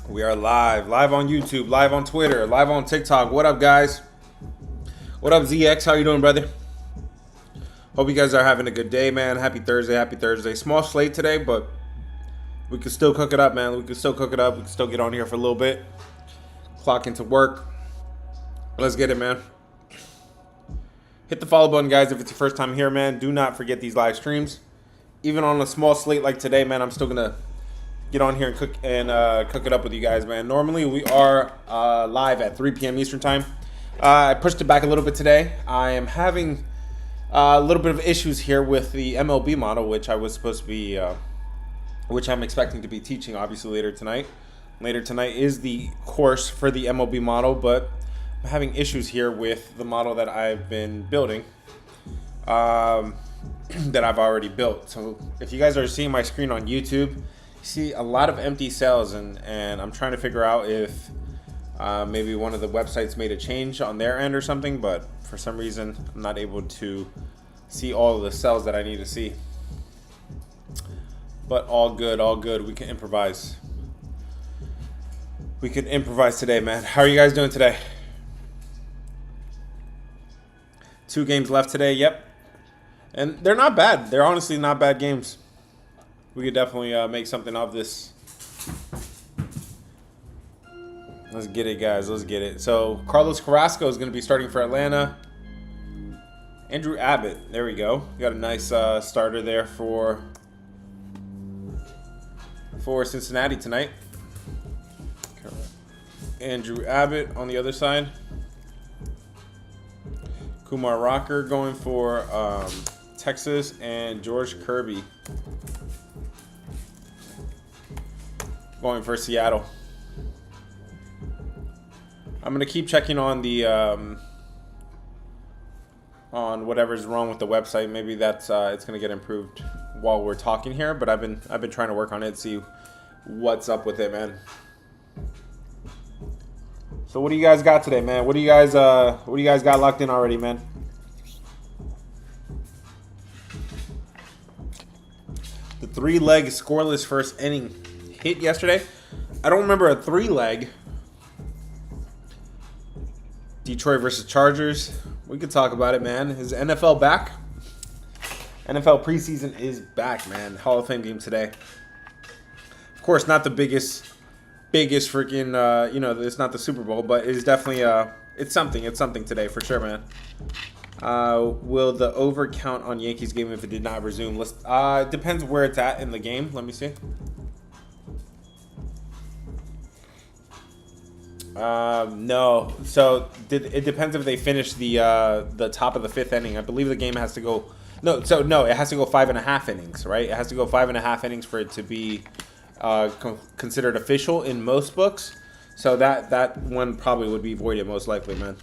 We are live on YouTube, live on Twitter, live on TikTok. What up, guys? What up, ZX? How you doing, brother? Hope you guys are having a good day, man. Happy Thursday, happy Thursday. Small slate today, but we can still cook it up, man. We can still cook it up. We can still get on here for a little bit. Clock into work. Let's get it, man. Hit the follow button, guys, if it's your first time here, man. Do not forget these live streams. Even on a small slate like today, man, I'm still going to get on here and cook it up with you guys, man. Normally, we are live at 3 p.m. Eastern time. I pushed it back a little bit today. I am having a little bit of issues here with the MLB model, which I was supposed to be, which I'm expecting to be teaching, obviously, later tonight. Later tonight is the course for the MLB model, but I'm having issues here with the model that I've been building, that I've already built. So if you guys are seeing my screen on YouTube, see a lot of empty cells, and I'm trying to figure out if maybe one of the websites made a change on their end or something, but for some reason I'm not able to see all of the cells that I need to see. But all good. We can improvise. We can improvise today, man. How are you guys doing today? 2 games left today, yep. And they're not bad. They're honestly not bad games. We could definitely make something of this. Let's get it, guys. Let's get it. So, Carlos Carrasco is going to be starting for Atlanta. Andrew Abbott. There we go. Got a nice starter there for Cincinnati tonight. Andrew Abbott on the other side. Kumar Rocker going for Texas, and George Kirby going for Seattle. I'm gonna keep checking on the on whatever's wrong with the website. Maybe that's it's gonna get improved while we're talking here. But I've been trying to work on it, see what's up with it, man. So what do you guys got today, man? What do you guys got locked in already, man? The 3-leg scoreless first inning hit yesterday. I don't remember a 3-leg. Detroit versus Chargers. We could talk about it, man. Is NFL back? NFL preseason is back, man. Hall of Fame game today. Of course, not the biggest freaking, it's not the Super Bowl, but it's definitely, it's something today for sure, man. Will the over count on Yankees game if it did not resume? It depends where it's at in the game. Let me see. No. So it depends if they finish the top of the 5th inning. I believe the game has to go. No. So no, it has to go 5.5 innings, right? It has to go 5.5 innings for it to be considered official in most books. So that one probably would be voided most likely, man.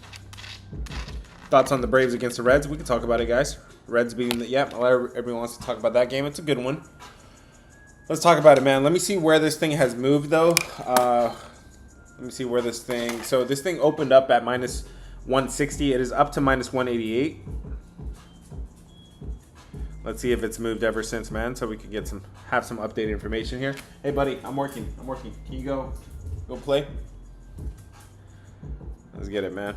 Thoughts on the Braves against the Reds? We can talk about it, guys. Reds beating the everyone wants to talk about that game. It's a good one. Let's talk about it, man. Let me see where this thing has moved, though. Let me see where this thing. So this thing opened up at minus 160. It is up to minus 188. Let's see if it's moved ever since, man, so we can have some updated information here. Hey, buddy, I'm working. Can you go play? Let's get it, man.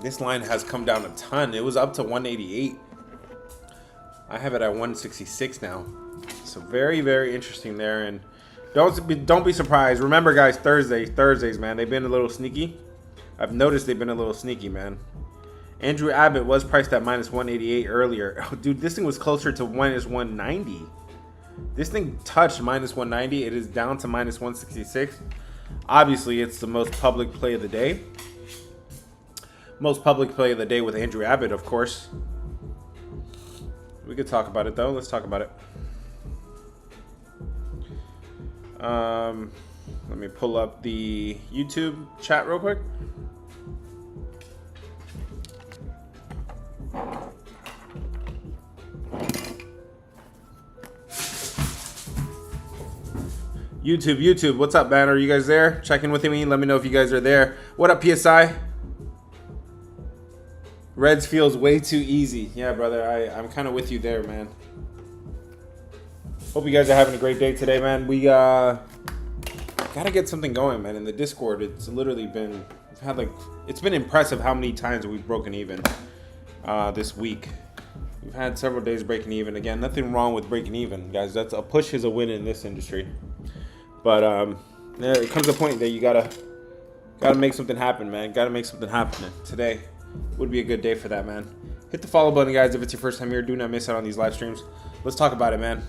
This line has come down a ton. It was up to 188. I have it at 166 now. So very, very interesting there. And don't be surprised. Remember, guys, Thursdays, man, they've been a little sneaky. I've noticed they've been a little sneaky, man. Andrew Abbott was priced at minus 188 earlier. Oh, dude, this thing was closer to minus 190. This thing touched minus 190. It is down to minus 166. Obviously, it's the most public play of the day. Most public play of the day with Andrew Abbott, of course. We could talk about it, though. Let's talk about it. Let me pull up the YouTube chat real quick. YouTube, what's up, man? Are you guys there? Check in with me. Let me know if you guys are there. What up, PSI? Reds feels way too easy. Yeah, brother. I'm kind of with you there, man. Hope you guys are having a great day today, man. We gotta get something going, man. In the Discord, it's literally been it's been impressive how many times we've broken even this week. We've had several days breaking even. Again, nothing wrong with breaking even, guys. That's a push is a win in this industry. But there comes a point that you gotta make something happen, man. Gotta make something happen. Today would be a good day for that, man. Hit the follow button, guys, if it's your first time here. Do not miss out on these live streams. Let's talk about it, man.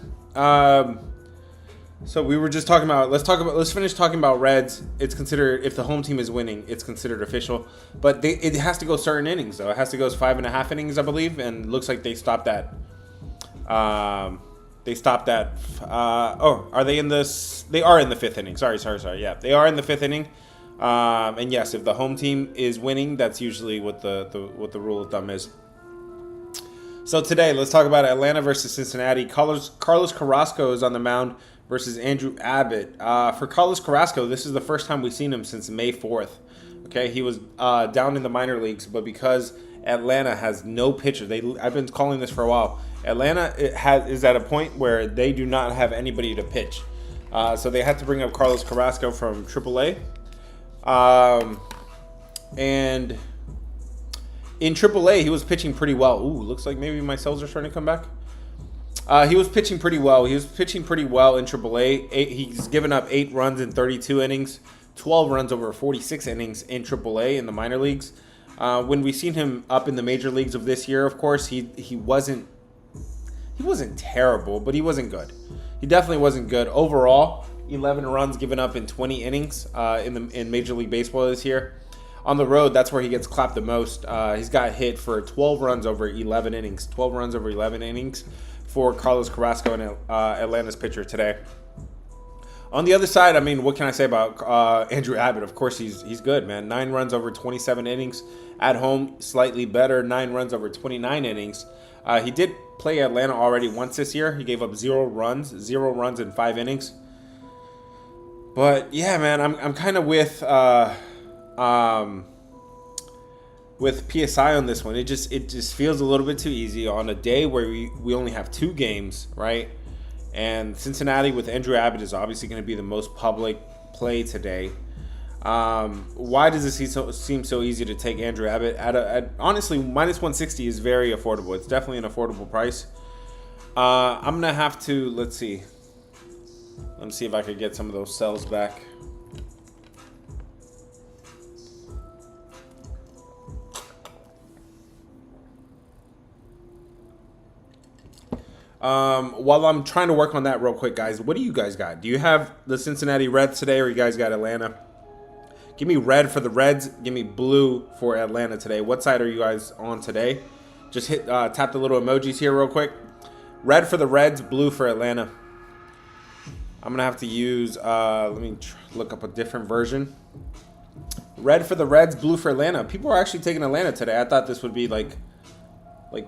So we were just talking about. Let's finish talking about Reds. It's considered, if the home team is winning, it's considered official. But it has to go certain innings, though. It has to go 5.5 innings, I believe, and it looks like they stopped that. Are they in this? They are in the 5th inning. Sorry. Yeah, they are in the 5th inning. And yes, if the home team is winning, that's usually what the rule of thumb is. So today, let's talk about Atlanta versus Cincinnati. Carlos Carrasco is on the mound versus Andrew Abbott. For Carlos Carrasco, this is the first time we've seen him since May 4th. Okay, he was down in the minor leagues, but because Atlanta has no pitcher, I've been calling this for a while. Atlanta is at a point where they do not have anybody to pitch. So they had to bring up Carlos Carrasco from AAA. And in AAA, he was pitching pretty well. Ooh, looks like maybe my cells are starting to come back. He was pitching pretty well. He was pitching pretty well in AAA. He's given up 8 runs in 32 innings, 12 runs over 46 innings in AAA in the minor leagues. When we've seen him up in the major leagues of this year, of course, he wasn't terrible, but he wasn't good. He definitely wasn't good. Overall, 11 runs given up in 20 innings in Major League Baseball this year. On the road, that's where he gets clapped the most. He's got hit for 12 runs over 11 innings. 12 runs over 11 innings for Carlos Carrasco and Atlanta's pitcher today. On the other side, I mean, what can I say about Andrew Abbott? Of course, he's good, man. 9 runs over 27 innings. At home, slightly better. 9 runs over 29 innings. He did play Atlanta already once this year. He gave up 0 runs in 5 innings. But yeah, man, I'm kind of with PSI on this one. It just feels a little bit too easy on a day where we only have 2 games, right? And Cincinnati with Andrew Abbott is obviously going to be the most public play today. Why does it seem so easy to take Andrew Abbott? At honestly, minus 160 is very affordable. It's definitely an affordable price. I'm going to have to, let's see if I could get some of those cells back. While I'm trying to work on that real quick, guys, what do you guys got? Do you have the Cincinnati Reds today, or you guys got Atlanta? Give me red for the Reds. Give me blue for Atlanta today. What side are you guys on today? Just tap the little emojis here real quick. Red for the Reds, blue for Atlanta. I'm going to have to use, let me look up a different version. Red for the Reds, blue for Atlanta. People are actually taking Atlanta today. I thought this would be like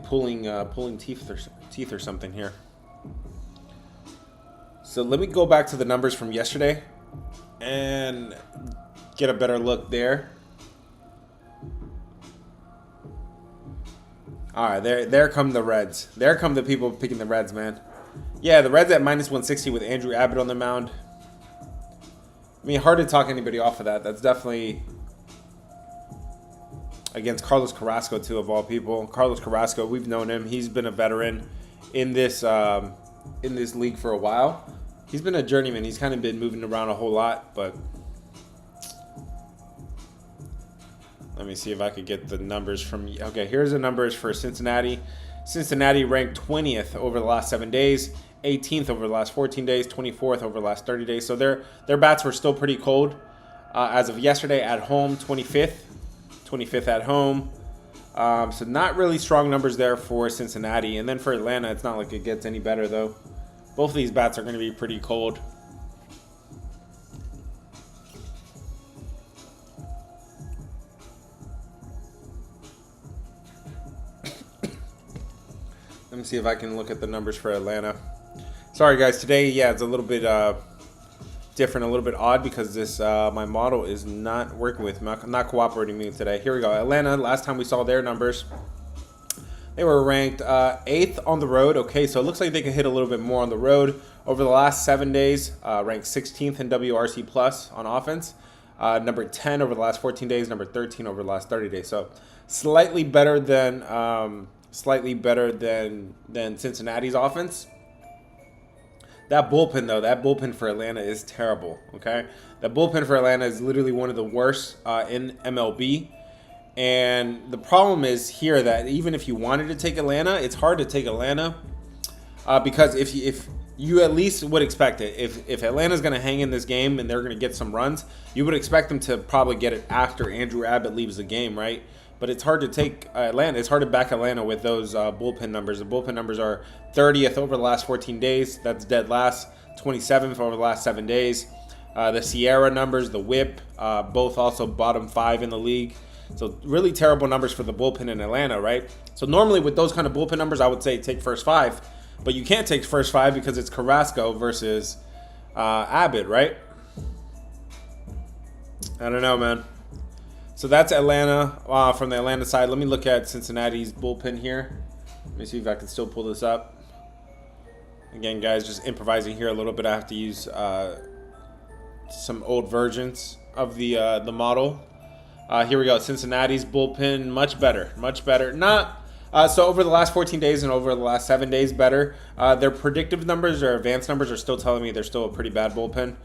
pulling teeth or something here. So let me go back to the numbers from yesterday and get a better look there. All right, there come the Reds. There come the people picking the Reds, man. Yeah, the Reds at minus 160 with Andrew Abbott on the mound. I mean, hard to talk anybody off of that. That's definitely against Carlos Carrasco, too, of all people. Carlos Carrasco, we've known him. He's been a veteran in this league for a while. He's been a journeyman. He's kind of been moving around a whole lot, but let me see if I could get the numbers from. Okay, here's the numbers for Cincinnati. Cincinnati ranked 20th over the last 7 days, 18th over the last 14 days, 24th over the last 30 days. So their bats were still pretty cold. As of yesterday, at home, 25th at home. So not really strong numbers there for Cincinnati. And then for Atlanta, it's not like it gets any better, though. Both of these bats are going to be pretty cold. Let me see if I can look at the numbers for Atlanta. Sorry, guys. Today, yeah, it's a little bit different, a little bit odd because this my model is not working with me, not cooperating with me today. Here we go. Atlanta, last time we saw their numbers, they were ranked 8th on the road. Okay, so it looks like they can hit a little bit more on the road. Over the last 7 days, ranked 16th in WRC plus on offense. Number 10 over the last 14 days. Number 13 over the last 30 days. So slightly better than Cincinnati's offense. That bullpen, though, that bullpen for Atlanta is terrible. Okay, that bullpen for Atlanta is literally one of the worst in MLB. And the problem is here that even if you wanted to take Atlanta, it's hard to take Atlanta because if you at least would expect it. If Atlanta's going to hang in this game and they're going to get some runs, you would expect them to probably get it after Andrew Abbott leaves the game, right? But it's hard to take Atlanta. It's hard to back Atlanta with those bullpen numbers. The bullpen numbers are 30th over the last 14 days. That's dead last. 27th over the last 7 days. The Sierra numbers, the whip, both also bottom 5 in the league. So really terrible numbers for the bullpen in Atlanta, right? So normally with those kind of bullpen numbers, I would say take first 5. But you can't take first 5 because it's Carrasco versus Abbott, right? I don't know, man. So that's Atlanta from the Atlanta side. Let me look at Cincinnati's bullpen here. Let me see if I can still pull this up. Again, guys, just improvising here a little bit. I have to use some old versions of the model. Here we go. Cincinnati's bullpen, much better. Not so over the last 14 days and over the last 7 days, better. Their predictive numbers or advanced numbers are still telling me they're still a pretty bad bullpen.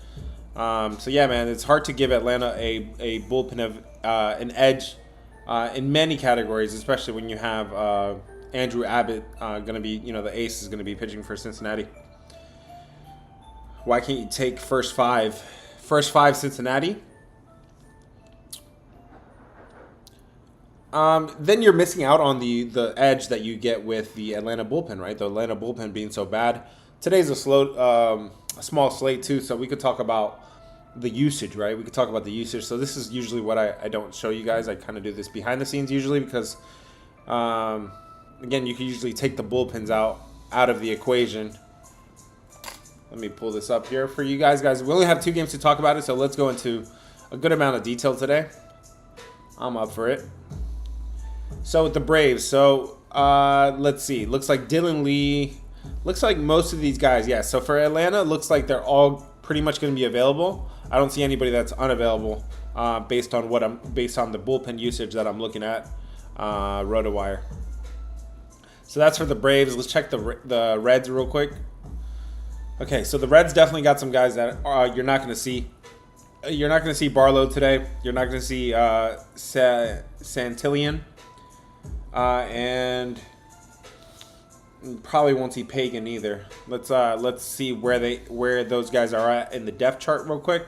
So yeah, man, it's hard to give Atlanta a bullpen of an edge in many categories, especially when you have Andrew Abbott going to be, the ace is going to be pitching for Cincinnati. Why can't you take first 5? First 5 Cincinnati. Then you're missing out on the edge that you get with the Atlanta bullpen, right? The Atlanta bullpen being so bad. Today's a small slate too, so we could talk about the usage, right? We could talk about the usage. So this is usually what I don't show you guys. I kind of do this behind the scenes usually because, again, you can usually take the bullpens out of the equation. Let me pull this up here for you guys. We only have 2 games to talk about it, so let's go into a good amount of detail today. I'm up for it. So with the Braves, let's see. Looks like Dylan Lee. Looks like most of these guys, yeah. So for Atlanta, looks like they're all pretty much going to be available. I don't see anybody that's unavailable based on the bullpen usage that I'm looking at, RotoWire. So that's for the Braves. Let's check the Reds real quick. Okay, so the Reds definitely got some guys that you're not going to see. You're not going to see Barlow today. You're not going to see Santillan. And probably won't see Pagan either. Let's see where those guys are at in the depth chart real quick.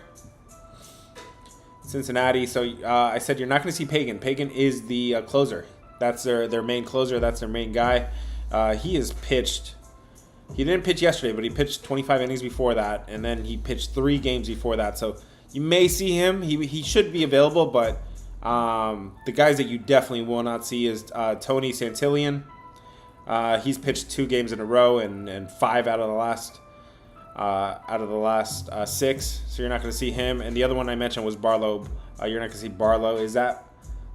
Cincinnati. So I said you're not going to see Pagan. Pagan is the closer. That's their main closer. That's their main guy. He has pitched. He didn't pitch yesterday, but he pitched 25 innings before that, and then he pitched 3 games before that. So you may see him. He should be available, but the guys that you definitely will not see is Tony Santillan. He's pitched 2 games in a row and 5 out of the last 6. So you're not going to see him. And the other one I mentioned was Barlow. You're not going to see Barlow. Is that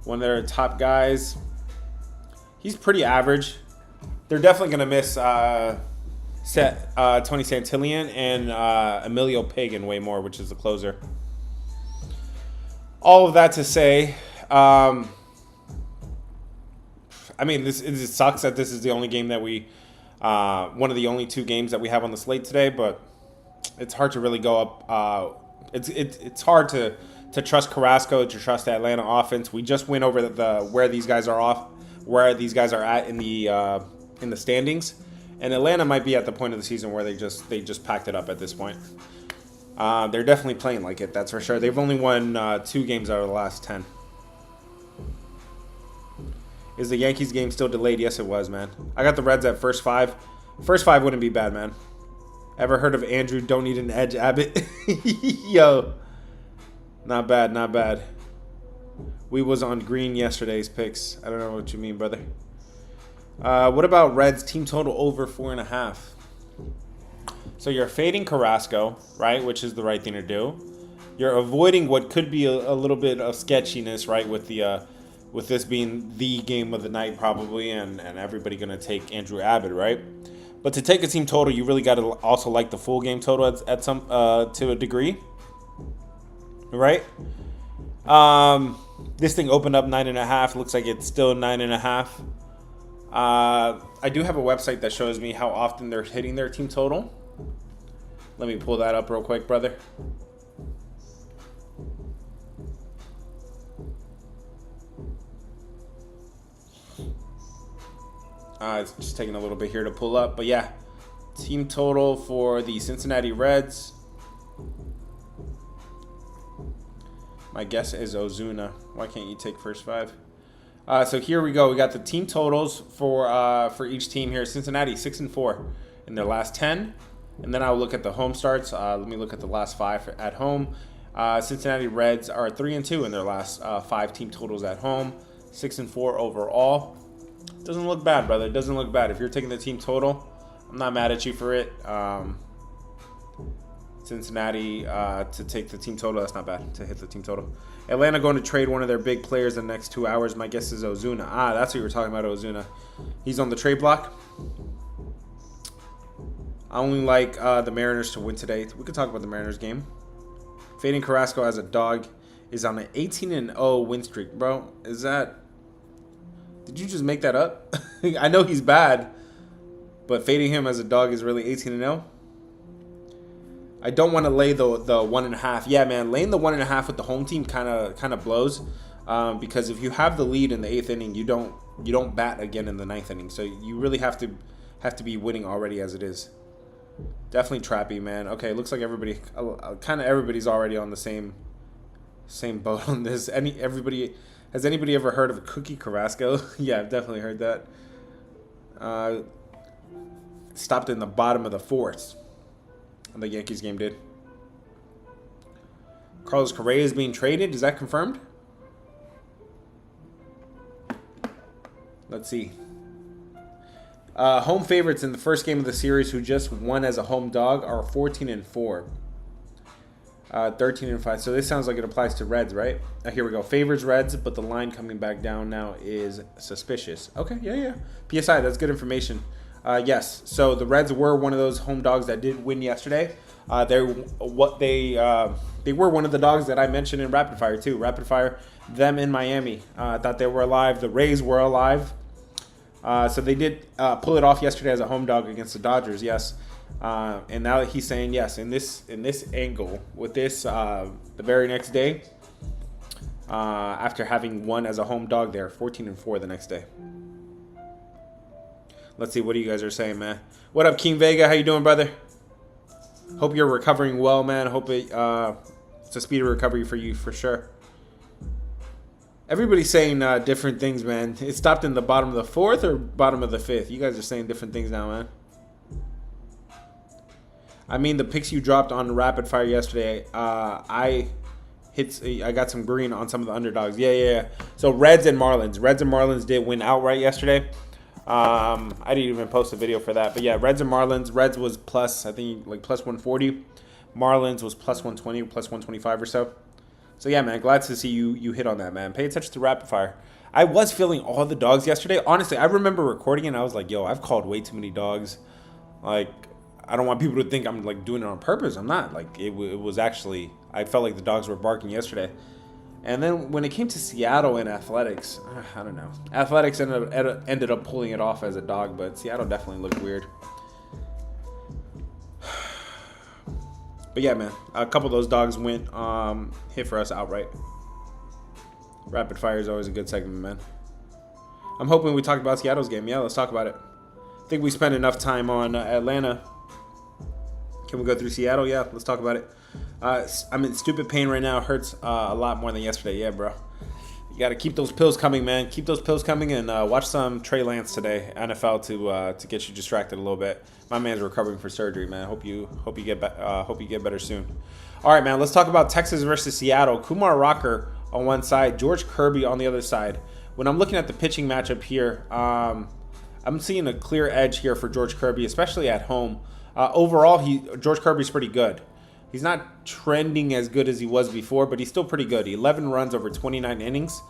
one of their top guys? He's pretty average. They're definitely going to miss Tony Santillan and Emilio Pagan way more, which is the closer. All of that to say, I mean, it sucks that this is the only game that one of the only 2 games that we have on the slate today, but it's hard to really go up. It's hard to trust Carrasco, to trust the Atlanta offense. We just went over where these guys are at in the standings, and Atlanta might be at the point of the season where they just packed it up at this point. They're definitely playing like it, that's for sure. They've only won 2 games out of the last 10. Is the Yankees game still delayed? Yes, it was, man. I got the Reds at first 5. First 5 wouldn't be bad, man. Ever heard of Andrew Don't Need an Edge Abbott? Yo. Not bad. We was on green yesterday's picks. I don't know what you mean, brother. What about Reds team total over 4.5? So you're fading Carrasco, right, which is the right thing to do. You're avoiding what could be a little bit of sketchiness, right, with the with this being the game of the night probably, and everybody going to take Andrew Abbott, right? But to take a team total, you really got to also like the full game total at some to a degree, right? This thing opened up 9.5. Looks like it's still 9.5. I do have a website that shows me how often they're hitting their team total. Let me pull that up real quick, brother. It's just taking a little bit here to pull up. But yeah, team total for the Cincinnati Reds. My guess is Ozuna. Why can't you take first 5? So here we go. We got the team totals for each team here. Cincinnati 6-4 in their last 10. And then I'll look at the home starts. Let me look at the last 5 at home. Cincinnati Reds are 3-2 in their last 5 team totals at home. 6-4 overall. Doesn't look bad, brother. It doesn't look bad. If you're taking the team total, I'm not mad at you for it. Cincinnati to take the team total, that's not bad to hit the team total. Atlanta going to trade one of their big players in the next 2 hours. My guess is Ozuna. That's what you were talking about, Ozuna. He's on the trade block. I only like the Mariners to win today. We could talk about the Mariners game. Fading Carrasco as a dog is on an 18-0 win streak, bro. Is that... Did you just make that up? I know he's bad, but fading him as a dog is really 18-0. I don't want to lay the 1.5. Yeah, man, laying the 1.5 with the home team kind of blows, because if you have the lead in the 8th inning, you don't bat again in the 9th inning. So you really have to be winning already as it is. Definitely trappy, man. Okay, looks like everybody's already on the same boat on this. Has anybody ever heard of Cookie Carrasco? Yeah, I've definitely heard that. Stopped in the bottom of the 4th. The Yankees game did. Carlos Correa is being traded. Is that confirmed? Let's see. Home favorites in the first game of the series who just won as a home dog are 14-4. 13-5. So this sounds like it applies to Reds, right? Here we go. Favors Reds, but the line coming back down now is suspicious. Okay, yeah. PSI, that's good information. Yes. So the Reds were one of those home dogs that did win yesterday. They were one of the dogs that I mentioned in Rapid Fire too. Rapid Fire, them in Miami. Thought they were alive. The Rays were alive. So they did pull it off yesterday as a home dog against the Dodgers. Yes. And now he's saying yes in this angle with this the very next day, after having won as a home dog there, 14-4 the next day. Let's see what you guys are saying, man. What up, King Vega? How you doing, brother? Hope you're recovering well, man. Hope it's a speedy recovery for you for sure. Everybody's saying different things, man. It stopped in the bottom of the 4th or bottom of the 5th. You guys are saying different things now, man. I mean, the picks you dropped on Rapid Fire yesterday, I got some green on some of the underdogs. Yeah. So Reds and Marlins did win outright yesterday. I didn't even post a video for that. But yeah, Reds and Marlins. Reds was plus, I think, like plus 140. Marlins was plus 120, plus 125 or so. So yeah, man, glad to see you hit on that, man. Pay attention to Rapid Fire. I was feeling all the dogs yesterday. Honestly, I remember recording it and I was like, yo, I've called way too many dogs. Like, I don't want people to think I'm like doing it on purpose. I'm not. Like it was actually, I felt like the dogs were barking yesterday. And then when it came to Seattle and Athletics, I don't know. Athletics ended up pulling it off as a dog, but Seattle definitely looked weird. But yeah, man, a couple of those dogs went hit for us outright. Rapid Fire is always a good segment, man. I'm hoping we talked about Seattle's game. Yeah, let's talk about it. I think we spent enough time on Atlanta. Can we go through Seattle? Yeah, let's talk about it. I'm in stupid pain right now. It hurts a lot more than yesterday. Yeah, bro. You got to keep those pills coming, man. Keep those pills coming, and watch some Trey Lance today, NFL, to get you distracted a little bit. My man's recovering for surgery, man. Hope you get better soon. All right, man. Let's talk about Texas versus Seattle. Kumar Rocker on one side, George Kirby on the other side. When I'm looking at the pitching matchup here, I'm seeing a clear edge here for George Kirby, especially at home. Overall, George Kirby's pretty good. He's not trending as good as he was before, but he's still pretty good. 11 runs over 29 innings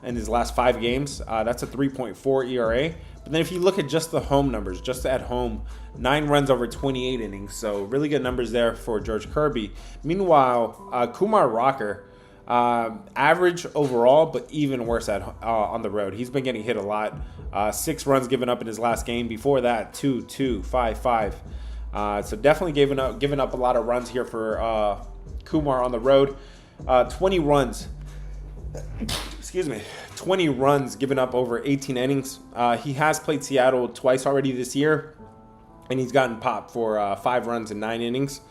in his last 5 games. That's a 3.4 ERA. But then if you look at just the home numbers, just at home, 9 runs over 28 innings. So really good numbers there for George Kirby. Meanwhile, Kumar Rocker, average overall, but even worse on the road. He's been getting hit a lot. 6 runs given up in his last game. Before that, 2, 2, 5, 5. So definitely giving up a lot of runs here for Kumar on the road. 20 runs. Excuse me. 20 runs given up over 18 innings. He has played Seattle twice already this year, and he's gotten popped for 5 runs in 9 innings.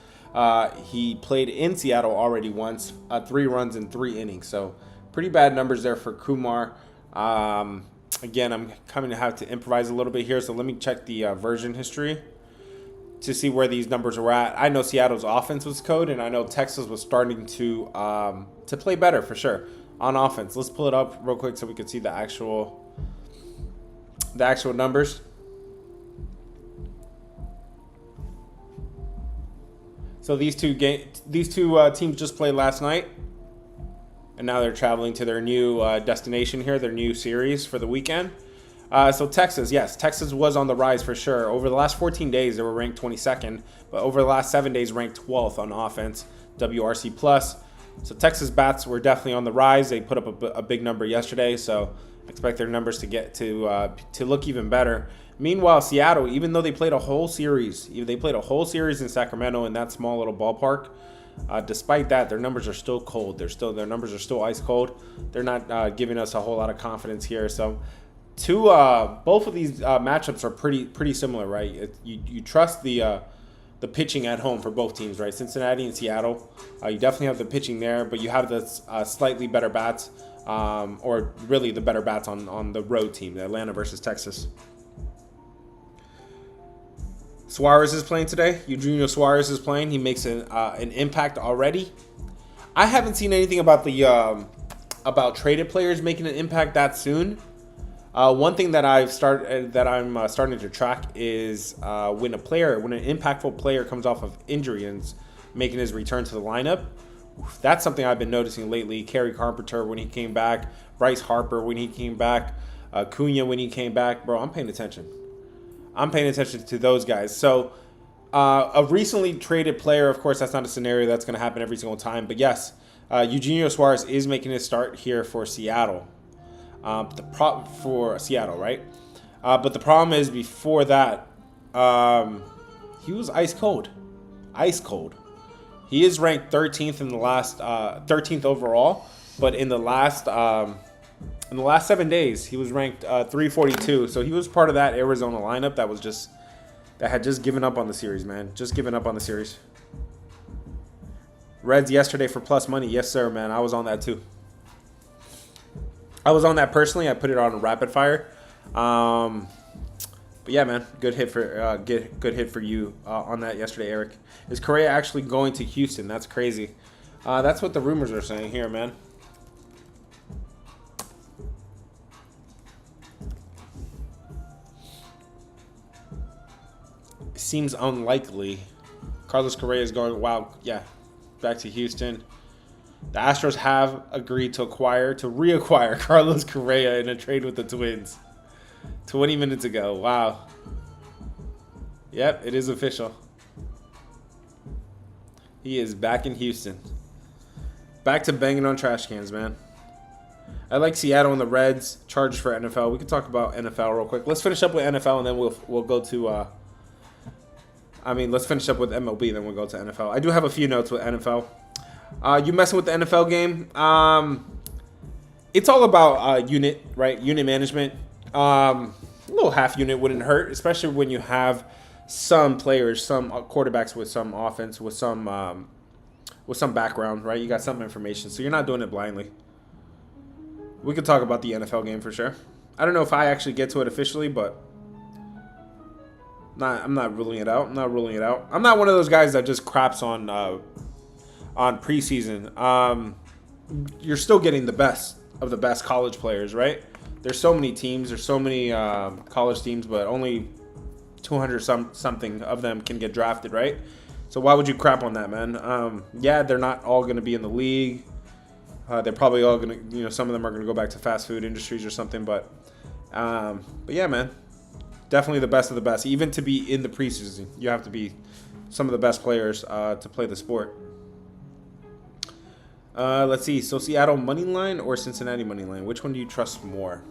He played in Seattle already once, 3 runs in 3 innings. So pretty bad numbers there for Kumar. Again, I'm coming to have to improvise a little bit here, so let me check the version history to see where these numbers were at. I know Seattle's offense was code, and I know Texas was starting to play better for sure on offense. Let's pull it up real quick so we can see the actual numbers. So these two teams just played last night, and now they're traveling to their new destination here, their new series for the weekend. So Texas, yes, Texas was on the rise for sure. Over the last 14 days, they were ranked 22nd, but over the last 7 days, ranked 12th on offense, WRC plus. So Texas bats were definitely on the rise. They put up a big number yesterday, so expect their numbers to get to look even better. Meanwhile, Seattle, even though they played a whole series in Sacramento in that small little ballpark, despite that, their numbers are still cold. Their numbers are still ice cold. They're not giving us a whole lot of confidence here. So both of these matchups are pretty similar, right? You trust the pitching at home for both teams, right? Cincinnati and Seattle, you definitely have the pitching there, but you have the slightly better bats, or really the better bats on the road team, the Atlanta versus Texas. Suarez is playing today. Eugenio Suarez is playing. He makes an impact already. I haven't seen anything about about traded players making an impact that soon. One thing that I'm starting to track is when an impactful player comes off of injury and is making his return to the lineup. That's something I've been noticing lately. Kerry Carpenter when he came back, Bryce Harper when he came back, Cunha when he came back. Bro, I'm paying attention. I'm paying attention to those guys. So a recently traded player, of course, that's not a scenario that's going to happen every single time. But yes, Eugenio Suarez is making his start here for Seattle. For Seattle, right? But the problem is before that, he was ice cold. Ice cold. He is ranked 13th in the last 13th overall, but in the last 7 days, he was ranked 342. So he was part of that Arizona lineup that had just given up on the series, man. Just given up on the series. Reds yesterday for plus money. Yes, sir, man. I was on that too. I was on that personally. I put it on rapid fire. But yeah, man, good hit for you on that yesterday, Eric. Is Correa actually going to Houston? That's crazy. That's what the rumors are saying here, man. Seems unlikely. Carlos Correa is going, wow, yeah, back to Houston. The Astros have agreed to reacquire Carlos Correa in a trade with the Twins 20 minutes ago. Wow. Yep, it is official. He is back in Houston. Back to banging on trash cans, man. I like Seattle and the Reds. Chargers for NFL. We can talk about NFL real quick. Let's finish up with NFL, and then we'll go to let's finish up with MLB, then we'll go to NFL. I do have a few notes with NFL. You messing with the NFL game? It's all about unit, right? Unit management. A little half unit wouldn't hurt, especially when you have some players, some quarterbacks with some offense, with some background, right? You got some information, so you're not doing it blindly. We could talk about the NFL game for sure. I don't know if I actually get to it officially, but I'm not ruling it out. I'm not one of those guys that just craps on preseason. You're still getting the best of the best college players, right? There's so many teams. There's so many college teams, but only 200 something of them can get drafted, right? So why would you crap on that, man? Yeah, they're not all going to be in the league. They're probably all going to, some of them are going to go back to fast food industries or something. But yeah, man, definitely the best of the best. Even to be in the preseason, you have to be some of the best players to play the sport. Let's see. So Seattle money line or Cincinnati money line? Which one do you trust more?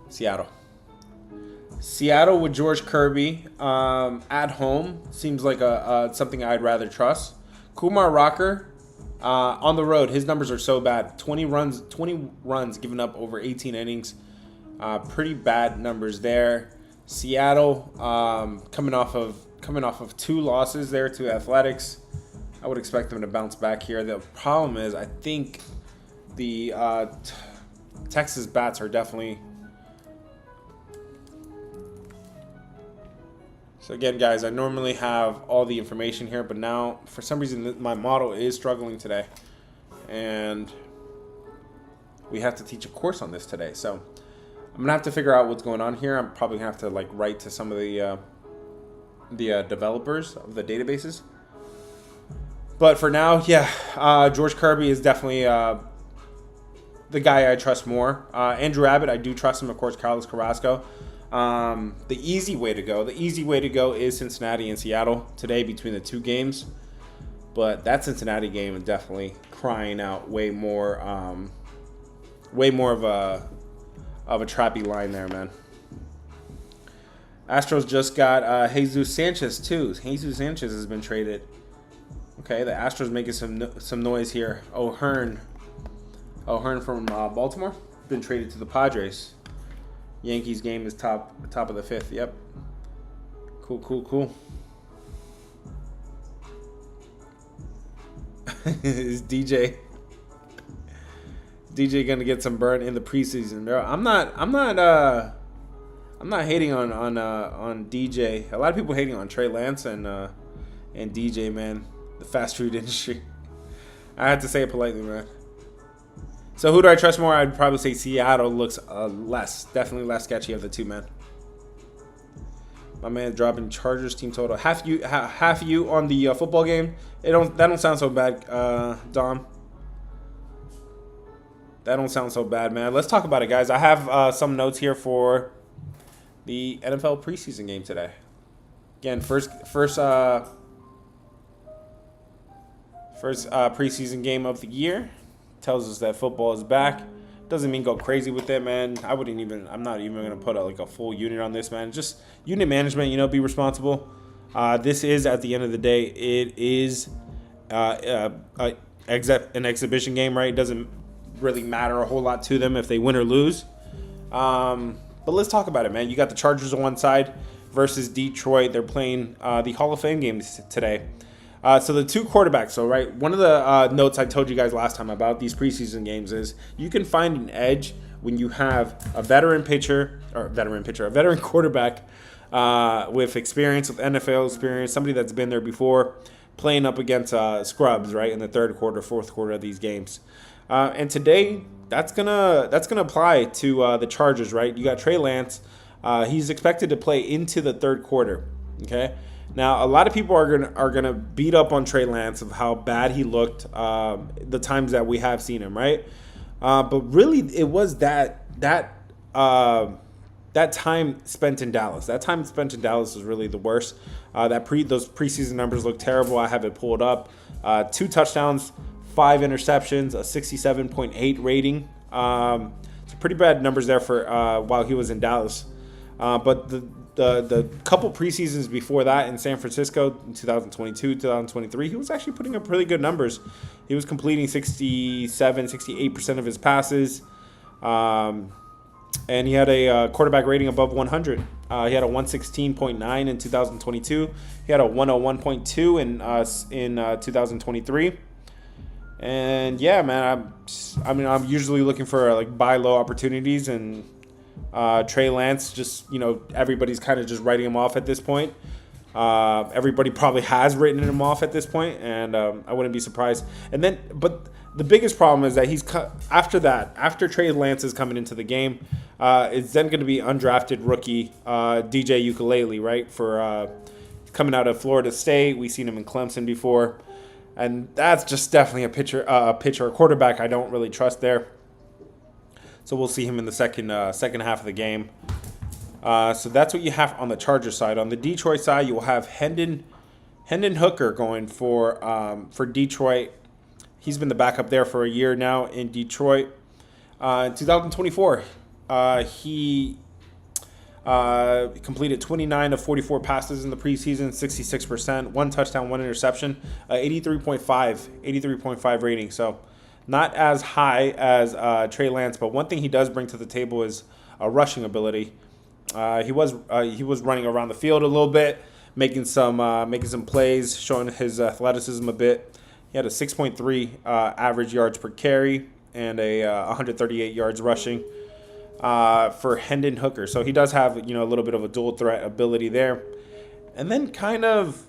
Seattle. Seattle with George Kirby at home seems like something I'd rather trust. Kumar Rocker on the road, his numbers are so bad. 20 runs given up over 18 innings. Pretty bad numbers there. Seattle coming off of 2 losses there to Athletics. I would expect them to bounce back here. The problem is I think the Texas bats are definitely. So again, guys, I normally have all the information here, but now for some reason my model is struggling today, and we have to teach a course on this today. So I'm gonna have to figure out what's going on here. I'm probably gonna have to write to some of the developers of the databases. But for now, yeah, George Kirby is definitely the guy I trust more. Andrew Abbott, I do trust him, of course. Carlos Carrasco. The easy way to go is Cincinnati and Seattle today between the 2 games. But that Cincinnati game is definitely crying out way more of a trappy line there, man. Astros just got Jesus Sanchez too. Jesus Sanchez has been traded. Okay, the Astros making some noise here. O'Hearn from Baltimore been traded to the Padres. Yankees game is top of the 5th. Yep. Cool. Is DJ gonna get some burn in the preseason, bro? I'm not hating on DJ. A lot of people hating on Trey Lance and DJ, man. The fast food industry. I had to say it politely, man. So who do I trust more? I'd probably say Seattle looks definitely less sketchy of the 2, man. My man dropping Chargers team total. Half you on the football game. That don't sound so bad, Dom. That don't sound so bad, man. Let's talk about it, guys. I have some notes here for the NFL preseason game today. Again, first preseason game of the year. Tells us that football is back. Doesn't mean go crazy with it, man. I'm not even gonna put a full unit on this, man. Just unit management, be responsible. This is, at the end of the day, it is an exhibition game, right? It doesn't really matter a whole lot to them if they win or lose. But let's talk about it, man. You got the Chargers on one side versus Detroit. They're playing the Hall of Fame games today. So the 2 quarterbacks. So, right, one of the notes I told you guys last time about these preseason games is you can find an edge when you have a veteran quarterback with experience, with NFL experience, somebody that's been there before, playing up against scrubs, right, in the 3rd quarter, 4th quarter of these games. And today, that's gonna apply to the Chargers, right? You got Trey Lance. He's expected to play into the 3rd quarter. Okay. Now, a lot of people are gonna beat up on Trey Lance of how bad he looked the times that we have seen him, right? But really, it was that time spent in Dallas. That time spent in Dallas was really the worst. Those preseason numbers look terrible. I have it pulled up. 2 touchdowns, 5 interceptions, a 67.8 rating. So pretty bad numbers there for while he was in Dallas. But the couple preseasons before that in San Francisco in 2022, 2023, he was actually putting up really good numbers. He was completing 68% of his passes. And he had a quarterback rating above 100. He had a 116.9 in 2022. He had a 101.2 in 2023. And yeah, man, I'm usually looking for buy low opportunities, and Trey Lance, just everybody's kind of just writing him off at this point. Everybody probably has written him off at this point, and I wouldn't be surprised. And then, but the biggest problem is that after Trey Lance is coming into the game, it's then going to be undrafted rookie DJ Ukulele, right? For coming out of Florida State, we've seen him in Clemson before, and that's just definitely a quarterback I don't really trust there. So we'll see him in the second half of the game. So that's what you have on the Chargers side. On the Detroit side, you will have Hendon Hooker going for Detroit. He's been the backup there for a year now in Detroit. In 2024, he completed 29 of 44 passes in the preseason, 66%, 1 touchdown, 1 interception, 83.5 rating. So not as high as Trey Lance, but one thing he does bring to the table is a rushing ability. He was running around the field a little bit, making some plays, showing his athleticism a bit. He had a 6.3 average yards per carry and a 138 yards rushing for Hendon Hooker. So he does have a little bit of a dual threat ability there. And then kind of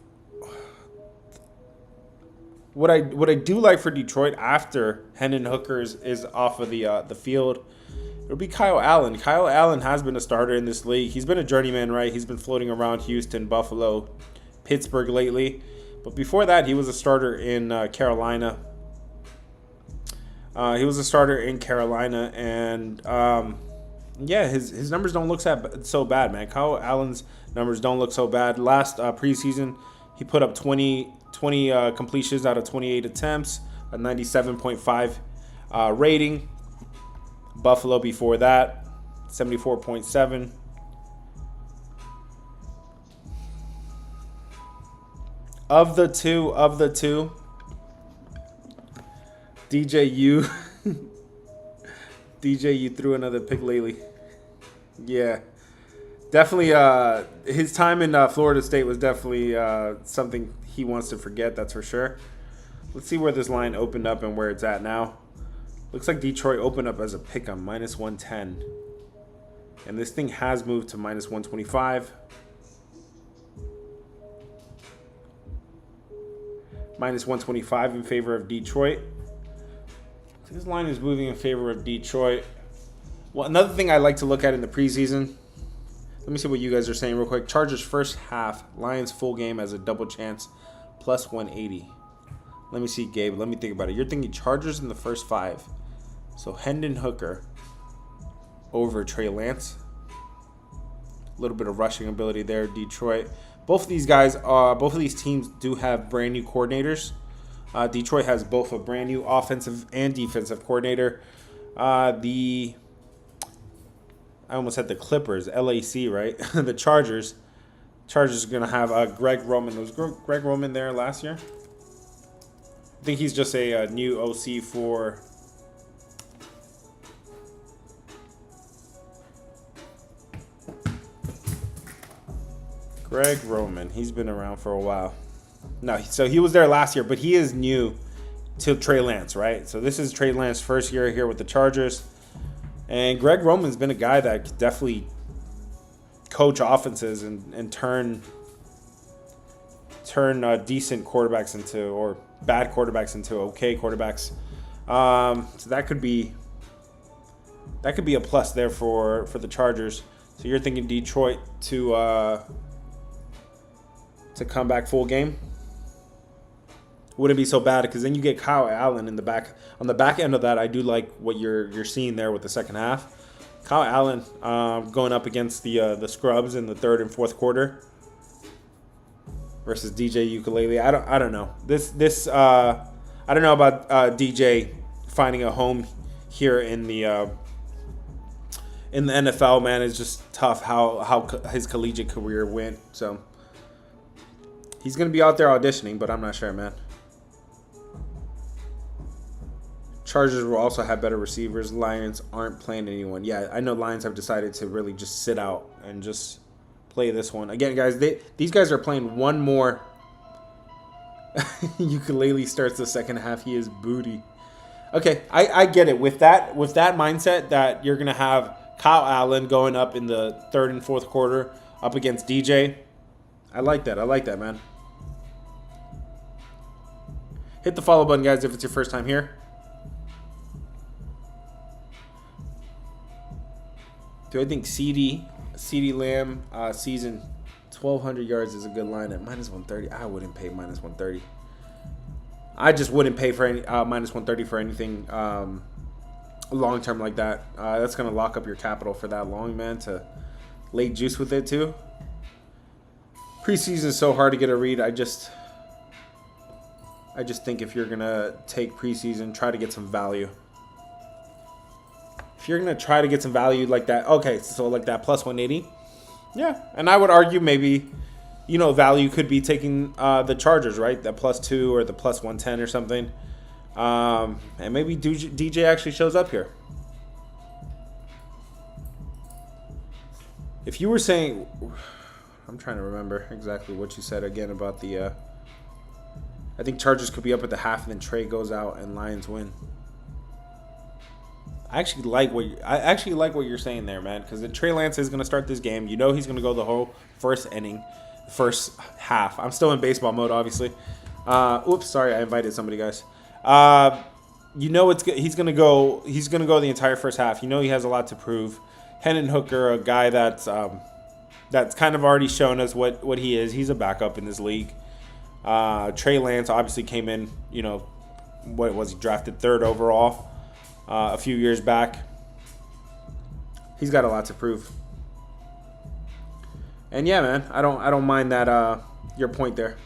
what I do like for Detroit after Hendon Hooker is off of the field, it'll be Kyle Allen. Kyle Allen has been a starter in this league. He's been a journeyman, right? He's been floating around Houston, Buffalo, Pittsburgh lately. But before that, he was a starter in Carolina. And his numbers don't look so bad, man. Kyle Allen's numbers don't look so bad. Last preseason, he put up 20 completions out of 28 attempts, a 97.5 rating. Buffalo before that, 74.7. Of the two, DJ you threw another pick lately. Yeah, definitely. His time in Florida State was definitely something he wants to forget. That's for sure. Let's see where this line opened up and where it's at now. Looks like Detroit opened up as a pick on -110. And this thing has moved to -125. -125 in favor of Detroit. So this line is moving in favor of Detroit. Well, another thing I like to look at in the preseason. Let me see what you guys are saying real quick. Chargers first half. Lions full game as a double chance. +180. Let me see, Gabe. Let me think about it. You're thinking Chargers in the first 5. So Hendon Hooker over Trey Lance. A little bit of rushing ability there, Detroit. Both of these teams do have brand new coordinators. Detroit has both a brand new offensive and defensive coordinator. I almost said the Clippers, LAC, right? The Chargers. Chargers are going to have Greg Roman. Was Greg Roman there last year? I think he's just a new OC for... Greg Roman. He's been around for a while. No, so he was there last year, but he is new to Trey Lance, right? So this is Trey Lance's first year here with the Chargers. And Greg Roman's been a guy that could definitely coach offenses and turn decent quarterbacks into, or bad quarterbacks into okay quarterbacks. So that could be a plus there for the Chargers. So you're thinking Detroit to come back full game? Wouldn't be so bad because then you get Kyle Allen in the back. On the back end of that, I do like what you're seeing there with the second half. Kyle Allen going up against the scrubs in the third and fourth quarter versus DJ Ukulele. I don't know. I don't know about DJ finding a home here in the NFL. Man, it's just tough how his collegiate career went. So he's gonna be out there auditioning, but I'm not sure, man. Chargers will also have better receivers. Lions aren't playing anyone. Yeah, I know Lions have decided to really just sit out and just play this one. Again, guys, these guys are playing one more. Ukulele starts the second half. He is booty. Okay, I get it. With that mindset that you're going to have Kyle Allen going up in the third and fourth quarter up against DJ, I like that. I like that, man. Hit the follow button, guys, if it's your first time here. Do I think CD Lamb season 1,200 yards is a good line at -130? I wouldn't pay -130. I just wouldn't pay for any -130 for anything long term like that. That's gonna lock up your capital for that long, man. To late juice with it too. Preseason is so hard to get a read. I just think if you're gonna take preseason, try to get some value. If you're going to try to get some value like that, okay, so like that plus 180, yeah. And I would argue maybe, value could be taking the Chargers, right? That +2 or the plus 110 or something. And maybe DJ actually shows up here. If you were saying, I'm trying to remember exactly what you said again about the, I think Chargers could be up at the half and then Trey goes out and Lions win. I actually like what you're saying there, man, because Trey Lance is going to start this game. He's going to go the whole first inning, first half. I'm still in baseball mode, obviously. Oops, sorry, I invited somebody, guys. He's going to go the entire first half. He has a lot to prove. Hendon Hooker, a guy that's kind of already shown us what he is. He's a backup in this league. Trey Lance obviously came in, what was he, drafted 3rd overall. A few years back. He's got a lot to prove. And yeah, man, I don't mind that your point there.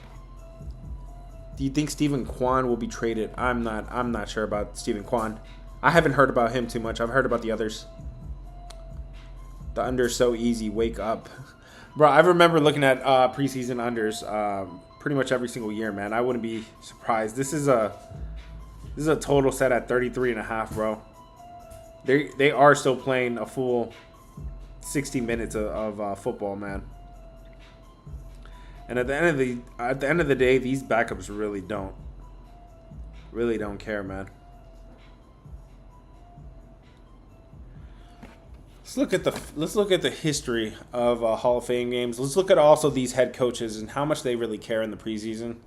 Do you think Stephen Kwan will be traded? I'm not sure about Stephen Kwan. I haven't heard about him too much. I've heard about the others. The under's so easy. Wake up. Bro, I remember looking at preseason unders pretty much every single year, man. I wouldn't be surprised. This is a total set at 33.5, bro. They are still playing a full 60 minutes of football, man. And at the end of the day, these backups really don't care, man. Let's look at the history of Hall of Fame games. Let's look at also these head coaches and how much they really care in the preseason.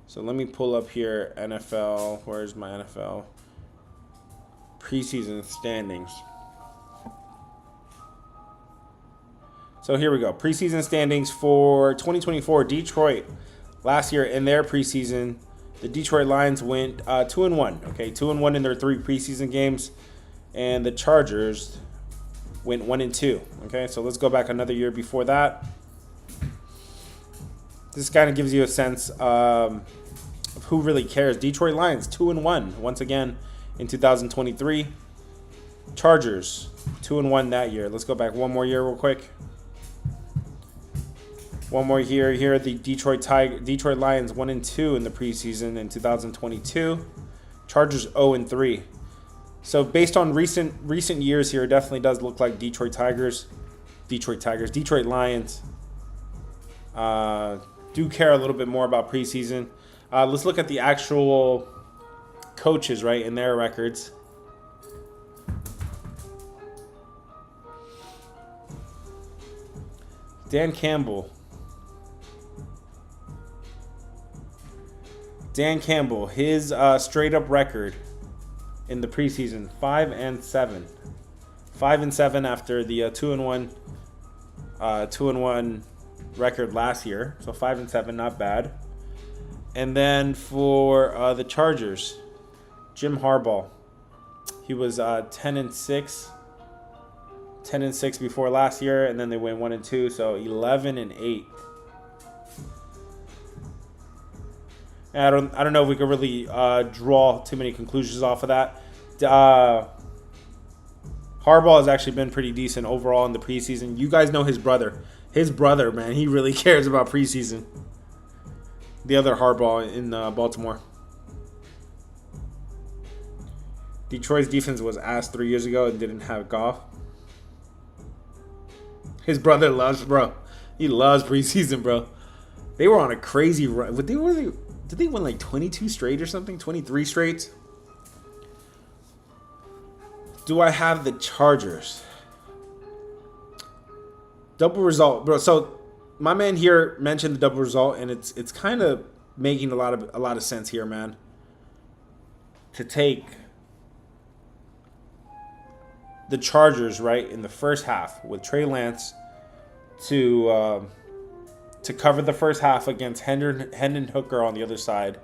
So let me pull up here NFL. Where's my NFL? Preseason standings. So here we go. Preseason standings for 2024. Detroit. Last year in their preseason, the Detroit Lions went 2-1. Okay, 2-1 in their 3 preseason games. And the Chargers went 1-2. Okay, so let's go back another year before that. This kind of gives you a sense of who really cares. Detroit Lions, 2-1 once again in 2023. Chargers, 2-1 that year. Let's go back one more year real quick. One more year here. The Detroit Lions 1-2 in the preseason in 2022. Chargers 0-3. So based on recent years here, it definitely does look like Detroit Lions do care a little bit more about preseason. Let's look at the actual coaches, right, in their records. Dan Campbell, his straight up record in the preseason, 5-7. 5-7 after the 2-1 record last year. So 5-7, not bad. And then for the Chargers, Jim Harbaugh, he was 10-6. 10-6 before last year, and then they went 1-2, so 11-8. I don't know if we could really draw too many conclusions off of that. Harbaugh has actually been pretty decent overall in the preseason. You guys know his brother. His brother, man, he really cares about preseason. The other Harbaugh in Baltimore. Detroit's defense was ass 3 years ago and didn't have Goff. His brother loves, bro. He loves preseason, bro. They were on a crazy run. Did they win like 22 straight or something? 23 straight? Do I have the Chargers? Double result, bro. So my man here mentioned the double result, and it's kind of making a lot of sense here, man. To take the Chargers right in the first half with Trey Lance to cover the first half against Hendon Hooker on the other side.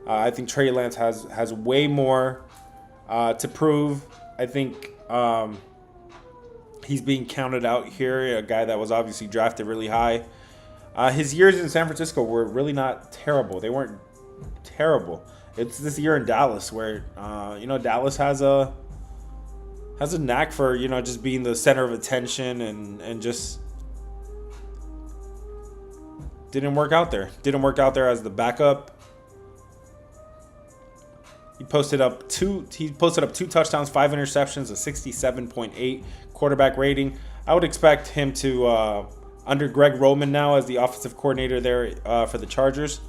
I think Trey Lance has way more to prove. I think he's being counted out here, a guy that was obviously drafted really high. His years in San Francisco were really not terrible. They weren't terrible. It's this year in Dallas where Dallas has a knack for just being the center of attention and just didn't work out there. Didn't work out there as the backup. He posted up two touchdowns, 5 interceptions, a 67.8 quarterback rating. I would expect him to under Greg Roman now as the offensive coordinator there for the Chargers.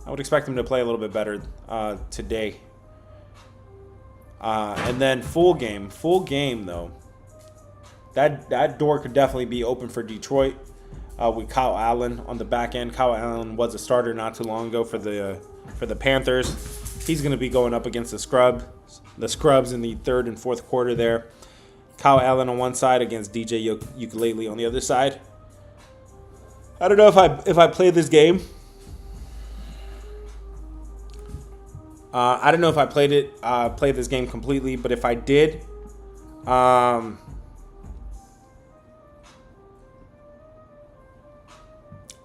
I would expect him to play a little bit better today. And then full game though. That door could definitely be open for Detroit with Kyle Allen on the back end. Kyle Allen was a starter not too long ago for the Panthers. He's going to be going up against the Scrubs in the third and fourth quarter there. Kyle Allen on one side against DJ Ukulele on the other side. I don't know if I play this game. I don't know if I played this game completely, but if I did, I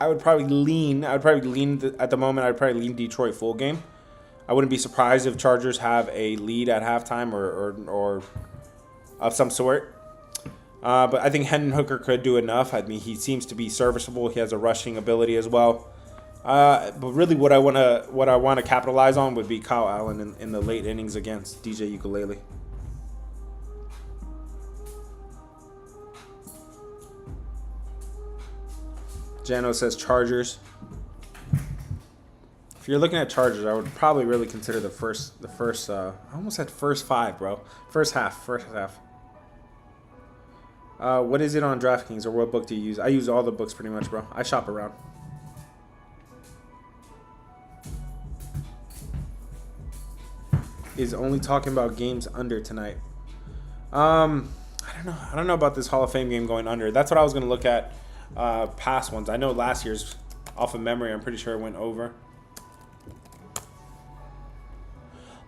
would probably lean at the moment. I'd probably lean Detroit full game. I wouldn't be surprised if Chargers have a lead at halftime or of some sort. But I think Hendon Hooker could do enough. I mean, he seems to be serviceable. He has a rushing ability as well. But really, what I want to capitalize on would be Kyle Allen in the late innings against DJ Ukulele. Jano says Chargers. If you're looking at Chargers, I would probably really consider the first. I almost said first 5, bro. First half. What is it on DraftKings, or what book do you use? I use all the books pretty much, bro. I shop around. Is only talking about games under tonight. I don't know about this Hall of Fame game going under. That's what I was gonna look at. Past ones. I know last year's, off of memory, I'm pretty sure it went over.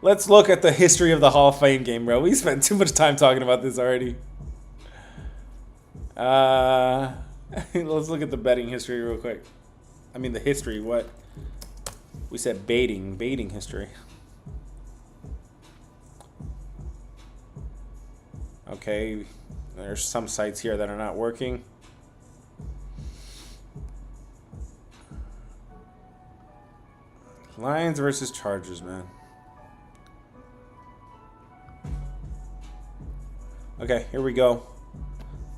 Let's look at the history of the Hall of Fame game, bro. We spent too much time talking about this already. Let's look at the betting history real quick. I mean the history. What we said, baiting history. Okay, there's some sites here that are not working. Lions versus Chargers, man. Okay, here we go.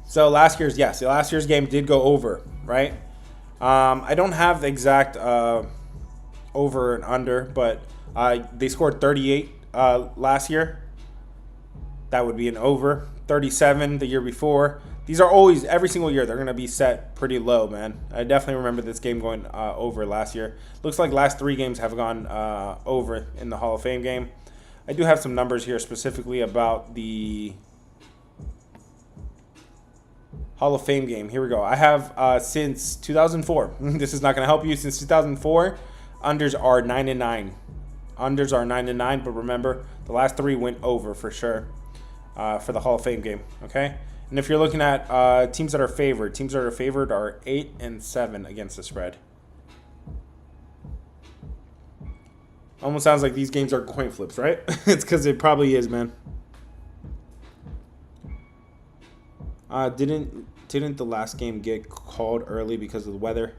So last year's game did go over, right? I don't have the exact over and under, but they scored 38 last year. That would be an over. 37 the year before. These are always, every single year, they're going to be set pretty low, man. I definitely remember this game going over last year. Looks like last 3 games have gone over in the Hall of Fame game. I do have some numbers here specifically about the Hall of Fame game. Here we go. I have since 2004. This is not going to help you. Since 2004, unders are 9-9. Unders are 9-9, but remember, the last 3 went over for sure for the Hall of Fame game. Okay? And if you're looking at teams that are favored are 8-7 against the spread. Almost sounds like these games are coin flips, right? It's because it probably is, man. Didn't the last game get called early because of the weather?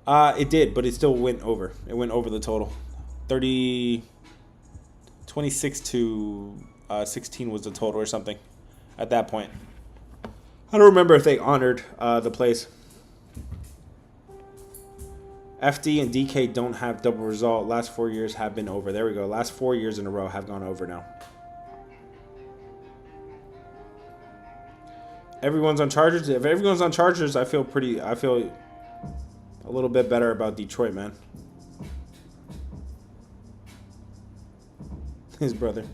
It did, but it still went over. It went over the total. 26 to 16 was the total or something at that point. I don't remember if they honored the plays. FD and DK don't have double result. Last 4 years have been over. There we go. Last 4 years in a row have gone over now. Everyone's on Chargers. If everyone's on Chargers, I feel a little bit better about Detroit, man. His brother.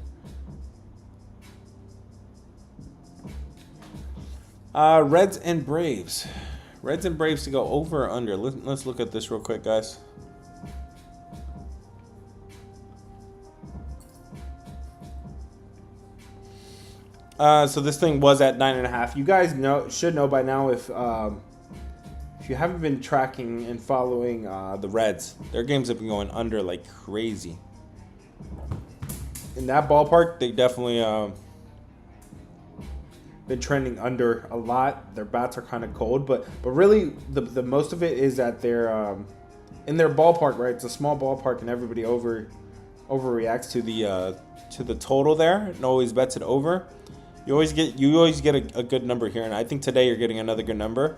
Reds and Braves. Reds and Braves to go over or under. Let's look at this real quick, guys. So this thing was at 9.5. You guys should know by now if you haven't been tracking and following the Reds, their games have been going under like crazy. In that ballpark, they definitely been trending under a lot. Their bats are kind of cold, but really the most of it is that they're in their ballpark, right? It's a small ballpark, and everybody overreacts to the total there and always bets it over. You always get a good number here, and I think today you're getting another good number.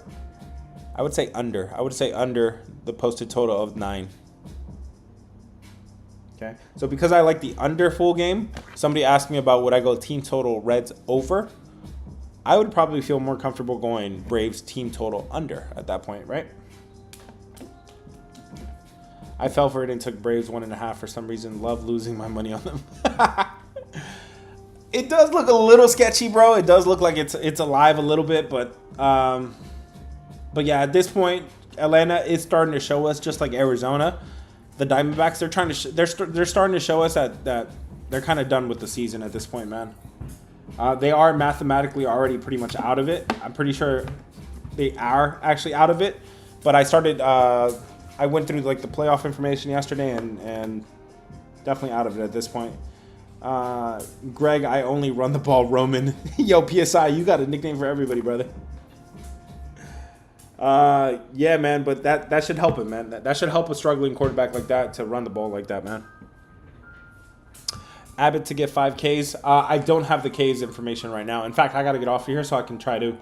I would say under. I would say under the posted total of 9. Okay, so because I like the under full game, somebody asked me about would I go team total Reds over. I would probably feel more comfortable going Braves team total under at that point, right? I fell for it and took Braves 1.5 for some reason. Love losing my money on them. It does look a little sketchy, bro. It does look like it's alive a little bit, but yeah, at this point, Atlanta is starting to show us, just like Arizona, the Diamondbacks. They're starting to show us that they're kind of done with the season at this point, man. They are mathematically already pretty much out of it. I'm pretty sure they are actually out of it. But I went through like the playoff information yesterday and definitely out of it at this point. Greg, I only run the ball, Roman. Yo, PSI, you got a nickname for everybody, brother. Yeah, man, but that should help him, man. That should help a struggling quarterback like that to run the ball like that, man. Abbott to get 5 Ks. I don't have the Ks information right now. In fact, I got to get off of here so I can try to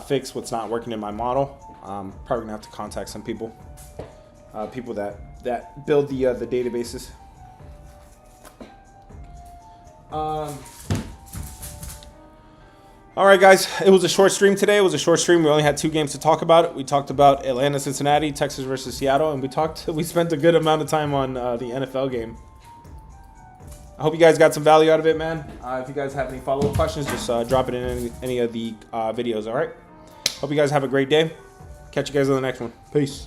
fix what's not working in my model. Probably going to have to contact some people. People that build the databases. All right, guys. It was a short stream today. It was a short stream. We only had 2 games to talk about. We talked about Atlanta, Cincinnati, Texas versus Seattle, and we spent a good amount of time on the NFL game. I hope you guys got some value out of it, man. If you guys have any follow-up questions, just drop it in any of the videos, all right? Hope you guys have a great day. Catch you guys on the next one. Peace.